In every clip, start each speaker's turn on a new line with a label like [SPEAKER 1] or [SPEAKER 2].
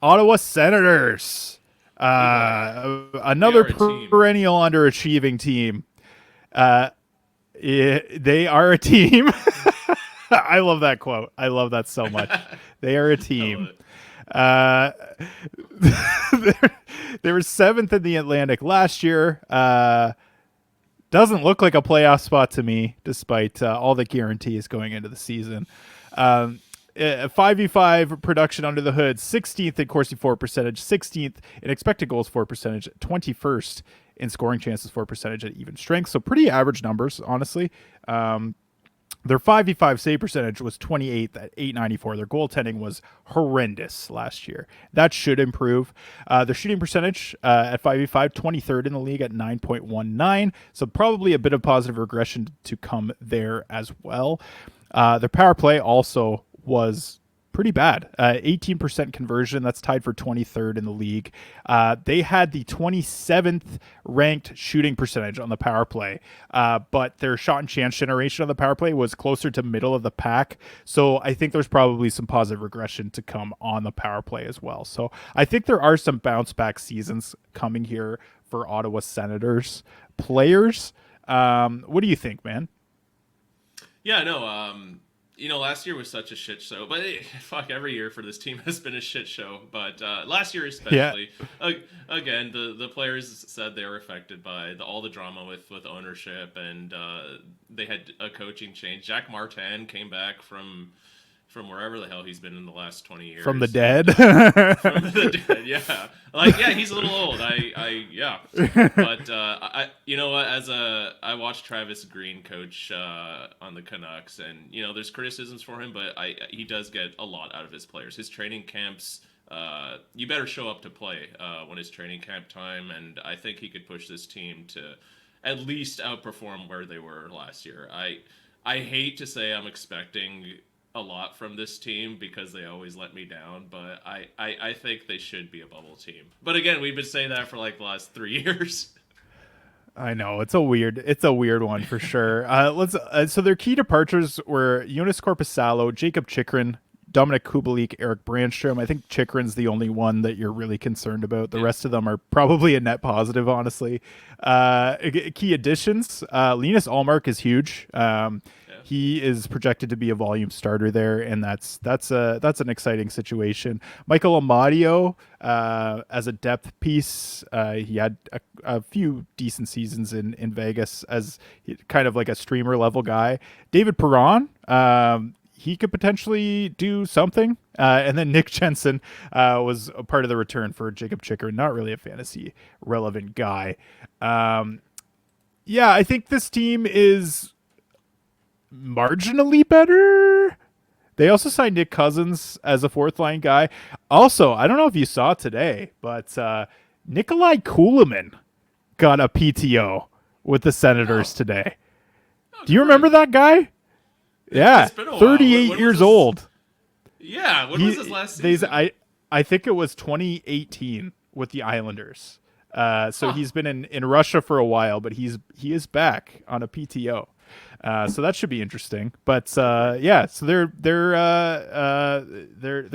[SPEAKER 1] Ottawa Senators. Another perennial underachieving team. They are a team. I love that quote. I love that so much. They are a team. They were 7th in the Atlantic last year. Doesn't look like a playoff spot to me, despite all the guarantees going into the season. 5v5 production under the hood, 16th in Corsi for percentage, 16th in expected goals for percentage, 21st in scoring chances for percentage at even strength. So pretty average numbers, honestly. Their 5v5 save percentage was 28th at 894. Their goaltending was horrendous last year. That should improve. Their shooting percentage at 5v5, 23rd in the league at 9.19. So probably a bit of positive regression to come there as well. Their power play also was pretty bad. 18% conversion. That's tied for 23rd in the league. They had the 27th ranked shooting percentage on the power play, but their shot and chance generation on the power play was closer to middle of the pack. So I think there's probably some positive regression to come on the power play as well. So I think there are some bounce back seasons coming here for Ottawa Senators players. What do you think, man?
[SPEAKER 2] Yeah, no, last year was such a shit show, but fuck, every year for this team has been a shit show. But last year especially, again, the players said they were affected by all the drama with ownership, and they had a coaching change. Jack Martin came back from wherever the hell he's been in the last 20 years.
[SPEAKER 1] From the dead?
[SPEAKER 2] From the dead, yeah. He's a little old. Yeah. But, you know what, I watched Travis Green coach on the Canucks, and, there's criticisms for him, but he does get a lot out of his players. His training camps, you better show up to play when it's training camp time, and I think he could push this team to at least outperform where they were last year. I hate to say I'm expecting a lot from this team because they always let me down, but I think they should be a bubble team. But again, we've been saying that for the last 3 years.
[SPEAKER 1] I know it's a weird one for sure. So their key departures were Jonas Korpisalo, Jacob Chikrin, Dominic Kubalik, Eric Brandstrom. I think Chikrin's the only one that you're really concerned about. The rest of them are probably a net positive, honestly. Key additions, Linus Ullmark is huge. He is projected to be a volume starter there, and that's an exciting situation. Michael Amadio as a depth piece, he had a few decent seasons in Vegas as kind of like a streamer level guy. David Perron, he could potentially do something. And then Nick Jensen was a part of the return for Jacob Chikrin, not really a fantasy relevant guy. I think this team is marginally better. They also signed Nick Cousins as a fourth line guy. Also, I don't know if you saw today, but Nikolai Kulemin got a PTO with the Senators today. Do you remember that guy? Yeah, 38 years old.
[SPEAKER 2] Yeah, when was his last season?
[SPEAKER 1] I think it was 2018 with the Islanders. So he's been in Russia for a while, but he is back on a PTO. So that should be interesting. But so they're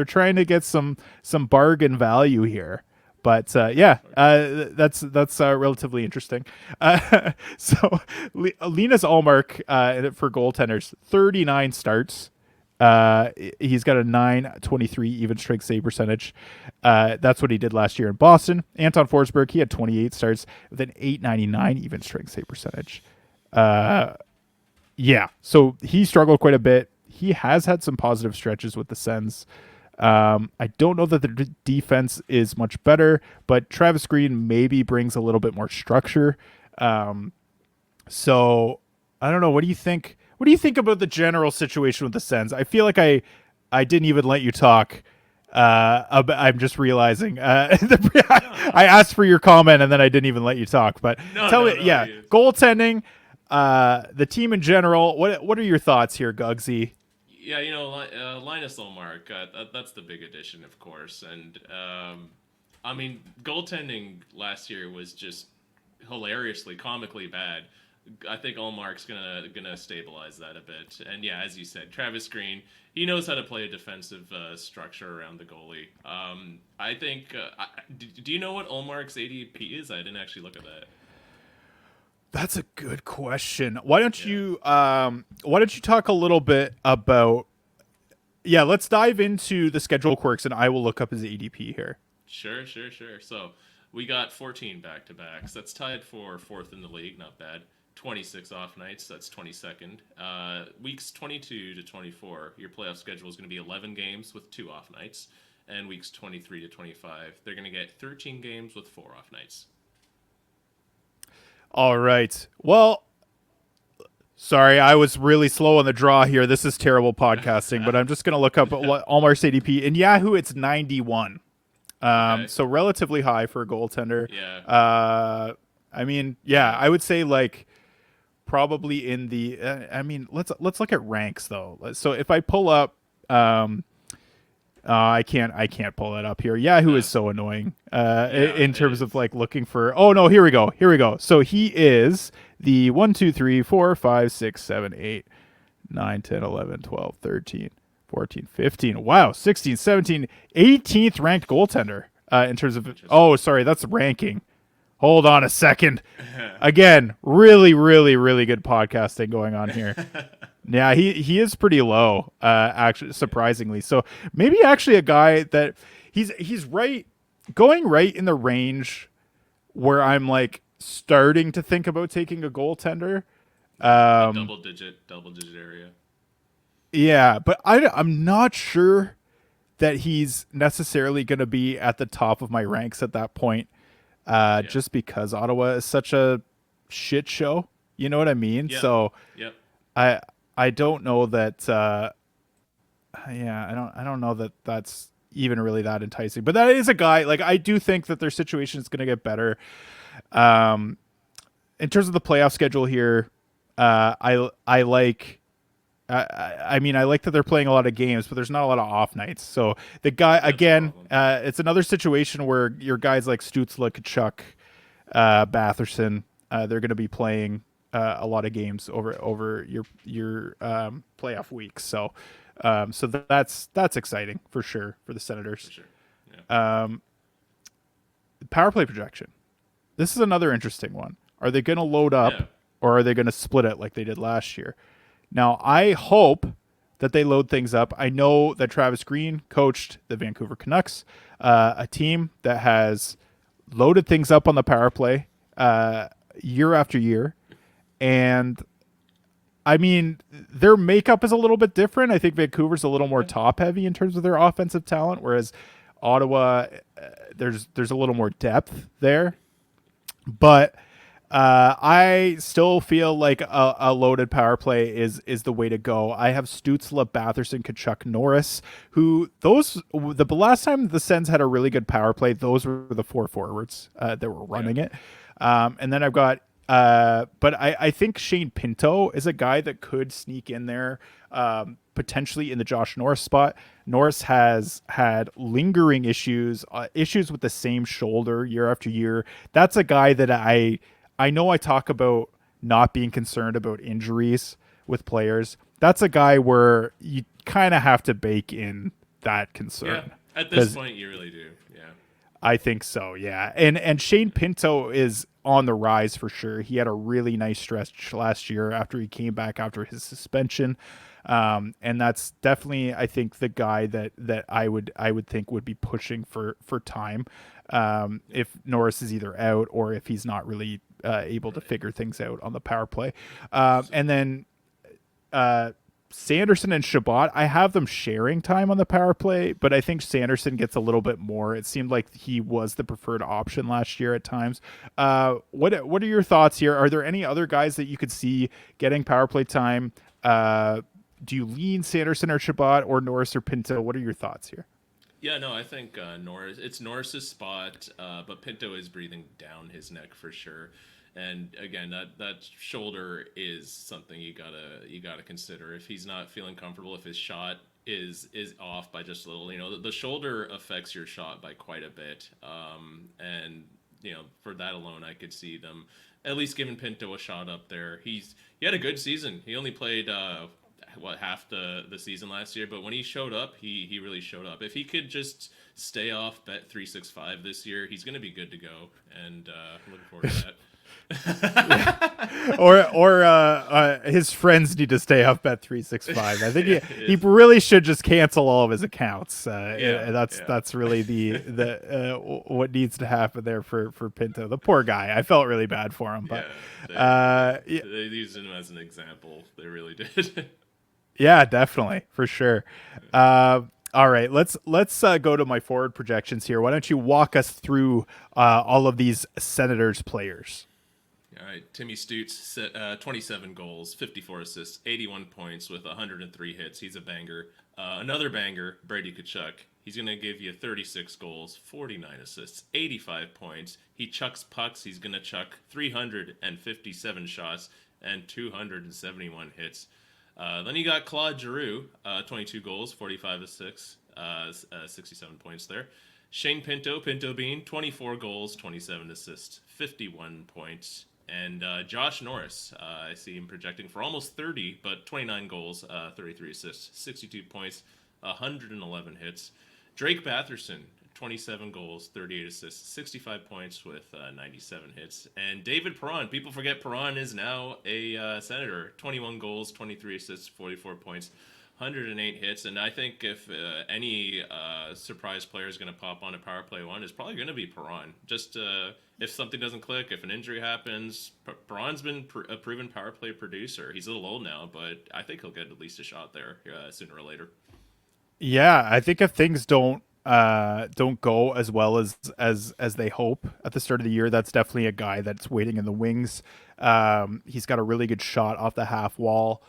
[SPEAKER 1] trying to get some bargain value here. But that's relatively interesting. So Linus Ullmark for goaltenders, 39 starts. He's got a 923 even strength save percentage. That's what he did last year in Boston. Anton Forsberg, he had 28 starts with an 899 even strength save percentage. So he struggled quite a bit. He has had some positive stretches with the Sens. I don't know that the defense is much better, but Travis Green maybe brings a little bit more structure. So I don't know. What do you think? What do you think about the general situation with the Sens? I feel like I didn't even let you talk. I'm just realizing. I asked for your comment and then I didn't even let you talk. But goaltending. The team in general, what are your thoughts here, Gugsy?
[SPEAKER 2] Yeah, Linus Ullmark, that's the big addition, of course. And, goaltending last year was just hilariously, comically bad. I think Ullmark's gonna stabilize that a bit. And yeah, as you said, Travis Green, he knows how to play a defensive structure around the goalie. I think. Do you know what Ullmark's ADP is? I didn't actually look at that.
[SPEAKER 1] That's a good question.
[SPEAKER 2] Yeah.
[SPEAKER 1] Why don't you talk a little bit about yeah, let's dive into the schedule quirks and I will look up his ADP here.
[SPEAKER 2] Sure. So we got 14 back to backs. That's tied for fourth in the league. Not bad. 26 off nights. That's 22nd. Weeks 22 to 24, your playoff schedule is going to be 11 games with 2 off nights. And weeks 23 to 25, they're going to get 13 games with 4 off nights.
[SPEAKER 1] All right. Well, sorry, I was really slow on the draw here. This is terrible podcasting, but I'm just going to look up Allmar's ADP. In Yahoo, it's 91.
[SPEAKER 2] Okay.
[SPEAKER 1] So relatively high for a goaltender.
[SPEAKER 2] Yeah.
[SPEAKER 1] I mean, yeah, I would say like probably in the. I mean, let's look at ranks though. So if I pull up, I can't pull it up here. Yahoo is so annoying.
[SPEAKER 2] Yeah,
[SPEAKER 1] In
[SPEAKER 2] it
[SPEAKER 1] terms of
[SPEAKER 2] is.
[SPEAKER 1] like looking for. Oh no, here we go. Here we go. So he is the 1, 2, 3, 4, 5, 6, 7, 8, 9, 10, 11, 12, 13, 14, 15. Wow, 16, 17, 18th ranked goaltender in terms of.
[SPEAKER 2] Interesting.
[SPEAKER 1] Oh, sorry, that's ranking. Hold on a second. Again, really, really, really good podcasting going on here. Yeah, he is pretty low, actually, surprisingly. So maybe actually a guy that he's right, going right in the range where I'm like starting to think about taking a goaltender.
[SPEAKER 2] The
[SPEAKER 1] Um,
[SPEAKER 2] double digit area.
[SPEAKER 1] yeah, but I'm not sure that he's necessarily going to be at the top of my ranks at that point,
[SPEAKER 2] Yeah.
[SPEAKER 1] just because Ottawa is such a shit show. You know what I mean?
[SPEAKER 2] Yep.
[SPEAKER 1] So
[SPEAKER 2] Yep.
[SPEAKER 1] I I don't know that. Yeah, I don't know that that's even really that enticing. But that is a guy like I do think that their situation is going to get better. Um, in terms of the playoff schedule here, I like. I mean, I like that they're playing a lot of games, but there's not a lot of off nights. So the guy
[SPEAKER 2] That's the
[SPEAKER 1] again,
[SPEAKER 2] problem.
[SPEAKER 1] it's another situation where your guys like Stutzle, Tkachuk, Batherson, they're going to be playing a lot of games over your playoff weeks. So that's exciting for sure for the
[SPEAKER 2] For
[SPEAKER 1] Senators.
[SPEAKER 2] sure. Yeah.
[SPEAKER 1] Um, Power play projection. This is another interesting one. Are they going to load up
[SPEAKER 2] Yeah.
[SPEAKER 1] or are they going to split it like they did last year? Now, I hope that they load things up. I know that Travis Green coached the Vancouver Canucks, a team that has loaded things up on the power play year after year. And I mean, their makeup is a little bit different. I think Vancouver's a little more
[SPEAKER 2] Yeah.
[SPEAKER 1] top heavy in terms of their offensive talent, whereas Ottawa, there's a little more depth there. But I still feel like a loaded power play is the way to go. I have Stutzle, Batherson, Tkachuk, Norris, who the last time the Sens had a really good power play, those were the 4 forwards that were
[SPEAKER 2] Yeah.
[SPEAKER 1] running it. And then I've got, but I think Shane Pinto is a guy that could sneak in there. Potentially in the Josh Norris spot. Norris has had lingering issues with the same shoulder year after year. That's a guy that I know I talk about not being concerned about injuries with players. That's a guy where you kind of have to bake in that
[SPEAKER 2] Yeah.
[SPEAKER 1] concern
[SPEAKER 2] At this
[SPEAKER 1] because
[SPEAKER 2] point, you really do. Yeah.
[SPEAKER 1] I think so, yeah. And Shane Pinto is on the rise for sure. He had a really nice stretch last year after he came back after his suspension. And that's definitely I think the guy that I would think would be pushing for time if Norris is either out or if he's not really able to
[SPEAKER 2] Right.
[SPEAKER 1] figure things out on the power play.
[SPEAKER 2] So
[SPEAKER 1] And then uh, Sanderson and Shabbat, I have them sharing time on the power play, but I think Sanderson gets a little bit more. It seemed like he was the preferred option last year at times. What are your thoughts here? Are there any other guys that you could see getting power play time? Do you lean Sanderson or Shabbat or Norris or Pinto? What are your thoughts here?
[SPEAKER 2] yeah, no, I think Norris. It's Norris's spot, but Pinto is breathing down his neck for sure. And again, that shoulder is something you gotta consider. If he's not feeling comfortable, if his shot is off by just a little, the shoulder affects your shot by quite a bit. And for that alone, I could see them at least giving Pinto a shot up there. He had a good season. He only played half the season last year, but when he showed up, he really showed up. If he could just stay off Bet 365 this year, he's going to be good to go, and I'm looking forward to that.
[SPEAKER 1] Or his friends need to stay off Bet 365. I think he really should just cancel all of his accounts. That's really the what needs to happen there for Pinto. The poor guy. I felt really bad for him, but
[SPEAKER 2] they used him as an example. They really did.
[SPEAKER 1] Yeah, definitely, for sure. All right, let's go to my forward projections here. Why don't you walk us through all of these Senators players?
[SPEAKER 2] All right, Timmy Stutz, 27 goals, 54 assists, 81 points with 103 hits. He's a banger. Another banger, Brady Tkachuk. He's going to give you 36 goals, 49 assists, 85 points. He chucks pucks. He's going to chuck 357 shots and 271 hits. Then you got Claude Giroux, 22 goals, 45 assists, 67 points there. Shane Pinto Bean, 24 goals, 27 assists, 51 points. And Josh Norris, I see him projecting for almost 30, but 29 goals, 33 assists, 62 points, 111 hits. Drake Batherson, 27 goals, 38 assists, 65 points with 97 hits. And David Perron, people forget Perron is now a Senator. 21 goals, 23 assists, 44 points, 108 hits. And I think if any surprise player is going to pop on a power play one, it's probably going to be Perron. Just if something doesn't click, if an injury happens, Perron's been a proven power play producer. He's a little old now, but I think he'll get at least a shot there sooner or later.
[SPEAKER 1] Yeah, I think if things don't go as well as they hope at the start of the year, that's definitely a guy that's waiting in the wings. He's got a really good shot off the half wall.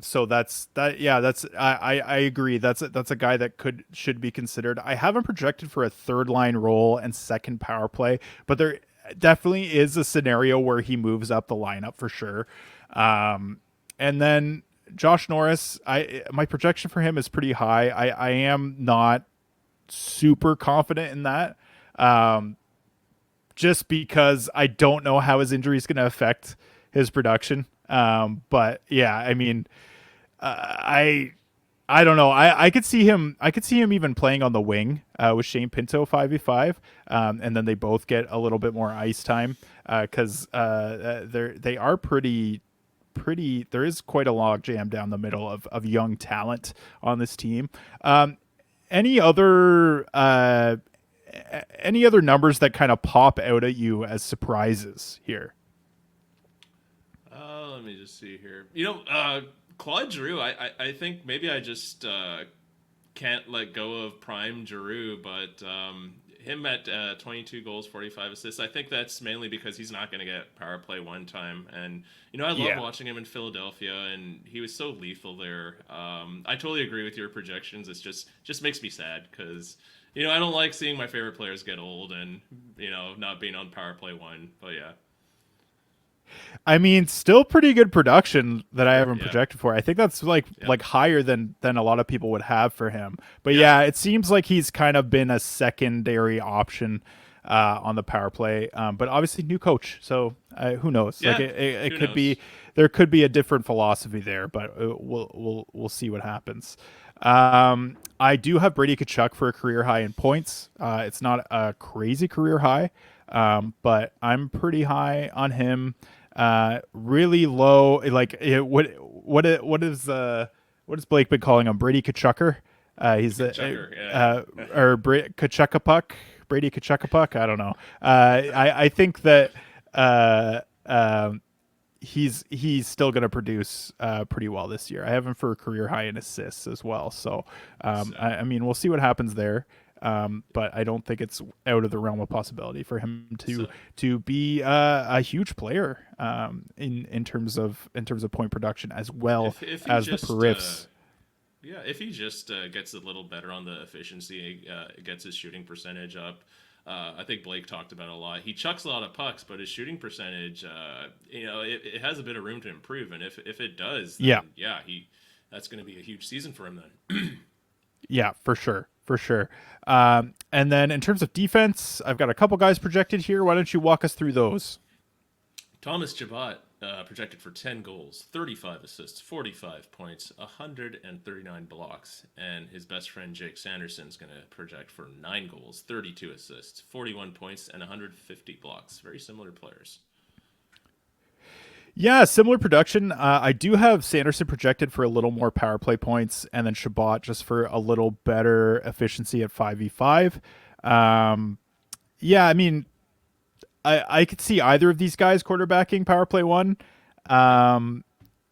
[SPEAKER 1] So that's that. Yeah, I agree. That's a guy that should be considered. I haven't projected for a third line role and second power play, but there definitely is a scenario where he moves up the lineup for sure. And then Josh Norris, my projection for him is pretty high. I am not super confident in that, just because I don't know how his injury is going to affect his production. But yeah, I mean, I don't know. I could see him. I could see him even playing on the wing with Shane Pinto 5v5, and then they both get a little bit more ice time because they are pretty. There is quite a log jam down the middle of young talent on this team. Any other numbers that kind of pop out at you as surprises here?
[SPEAKER 2] Let me just see here. Claude Giroux, I think maybe I just can't let go of prime Giroux, but him at 22 goals, 45 assists, I think that's mainly because he's not going to get power play one time. And, I love watching him in Philadelphia, and he was so lethal there. I totally agree with your projections. It's just makes me sad because, I don't like seeing my favorite players get old and, not being on power play one. But yeah.
[SPEAKER 1] I mean, still pretty good production that I haven't projected for. I think that's like higher than a lot of people would have for him. But yeah, it seems like he's kind of been a secondary option on the power play. But obviously, new coach, so who knows?
[SPEAKER 2] Yeah,
[SPEAKER 1] like it could
[SPEAKER 2] knows?
[SPEAKER 1] be there could be a different philosophy there, but we'll see what happens. I do have Brady Tkachuk for a career high in points. It's not a crazy career high, but I'm pretty high on him. Really low. Like what is Blake been calling him? Brady Tkachuker. He's Tkachukapuk. Brady Tkachukapuk. I don't know. I think that he's still going to produce pretty well this year. I have him for a career high in assists as well. So I mean, we'll see what happens there. But I don't think it's out of the realm of possibility for him to be a huge player in terms of point production as well
[SPEAKER 2] if
[SPEAKER 1] as
[SPEAKER 2] just,
[SPEAKER 1] the periffs.
[SPEAKER 2] If he just gets a little better on the efficiency, gets his shooting percentage up. I think Blake talked about it a lot. He chucks a lot of pucks, but his shooting percentage, it has a bit of room to improve. And if it does, then, that's going to be a huge season for him then.
[SPEAKER 1] Yeah, for sure. for sure. And then in terms of defense, I've got a couple guys projected here. Why don't you walk us through those?
[SPEAKER 2] Thomas Chabot projected for 10 goals, 35 assists, 45 points, 139 blocks. And his best friend Jake Sanderson is going to project for 9 goals, 32 assists, 41 points, and 150 blocks. Very similar players.
[SPEAKER 1] Yeah, similar production. I do have Sanderson projected for a little more power play points, and then Chabot just for a little better efficiency at 5v5. Yeah, I mean, I could see either of these guys quarterbacking power play one. Um,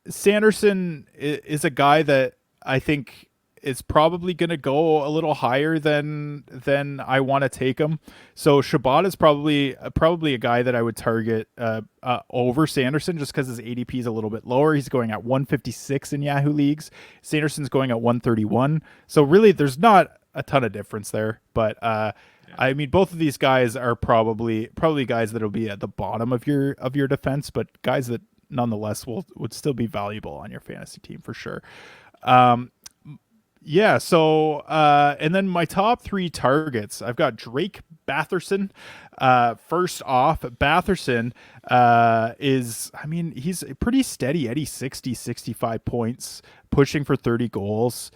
[SPEAKER 1] Sanderson is a guy that I think is probably going to go a little higher than I want to take him. So Shabbat is probably a guy that I would target over Sanderson just because his ADP is a little bit lower. He's going at 156 in Yahoo leagues. Sanderson's going at 131. So really, there's not a ton of difference there, but I mean, both of these guys are probably guys that'll be at the bottom of your defense, but guys that nonetheless would still be valuable on your fantasy team for sure. Yeah, so and then my top 3 targets, I've got Drake Batherson. First off, Batherson is, I mean, he's pretty steady, Eddie, 60, 65 points, pushing for 30 goals,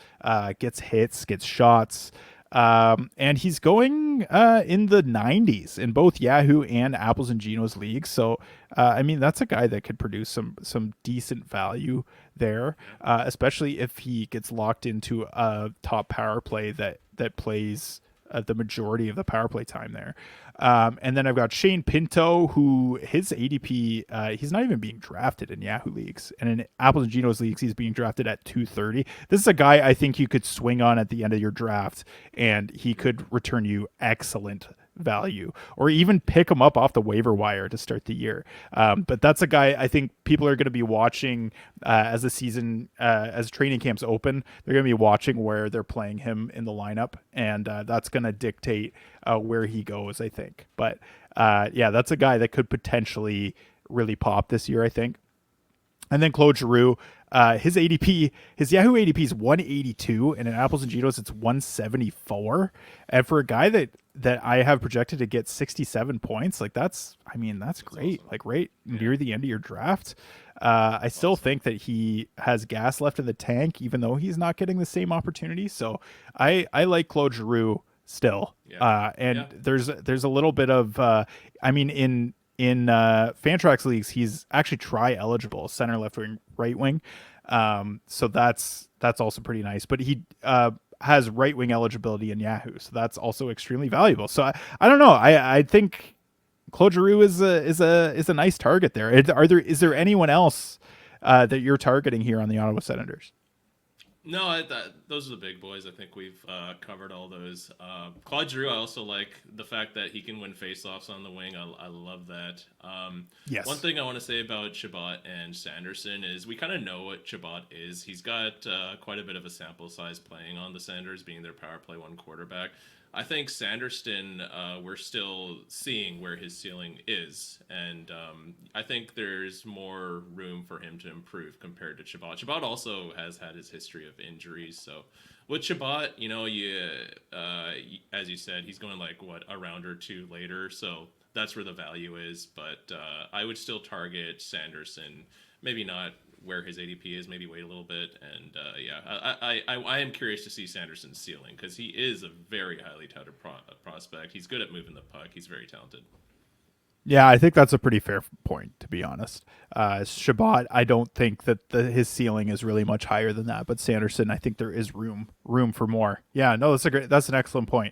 [SPEAKER 1] gets hits, gets shots. And he's going in the 90s in both Yahoo and Apples and Geno's leagues. So, I mean, that's a guy that could produce some decent value there, especially if he gets locked into a top power play that plays the majority of the power play time there. And then I've got Shane Pinto, who his ADP, he's not even being drafted in Yahoo leagues. And in Apples and Geno's leagues, he's being drafted at 230. This is a guy I think you could swing on at the end of your draft, and he could return you excellent value, or even pick him up off the waiver wire to start the year. But that's a guy I think people are going to be watching as the season, as training camps open. They're going to be watching where they're playing him in the lineup, and that's going to dictate where he goes, I think. But yeah, that's a guy that could potentially really pop this year, I think. And then Claude Giroux, his ADP, his Yahoo ADP is 182, and in Apples and Geno's it's 174. And for a guy that I have projected to get 67 points, like that's great. Awesome. Like right near the end of your draft. I still think that he has gas left in the tank, even though he's not getting the same opportunity. So I like Claude Giroux still. There's a little bit of, I mean, in Fantrax leagues, he's actually try eligible, center, left wing, right wing. So that's also pretty nice. But he has right wing eligibility in Yahoo, so that's also extremely valuable. So I don't know. I think Claude Giroux is a nice target there. Is there anyone else that you're targeting here on the Ottawa Senators?
[SPEAKER 2] No, those are the big boys. I think we've covered all those. Claude Giroux, I also like the fact that he can win faceoffs on the wing. I love that.
[SPEAKER 1] Yes.
[SPEAKER 2] One thing I want to say about Chabot and Sanderson is we kind of know what Chabot is. He's got quite a bit of a sample size playing on the Senators, being their power play one quarterback. I think Sanderson, we're still seeing where his ceiling is, and I think there's more room for him to improve compared to Chabot. Chabot also has had his history of injuries, so with Chabot, as you said, he's going like a round or two later, so that's where the value is. But I would still target Sanderson, maybe not where his ADP is, maybe wait a little bit. And I am curious to see Sanderson's ceiling, because he is a very highly touted prospect. He's good at moving the puck. He's very talented.
[SPEAKER 1] Yeah, I think that's a pretty fair point, to be honest. Chabot, I don't think that his ceiling is really much higher than that, but Sanderson, I think there is room for more. Yeah, no, that's an excellent point.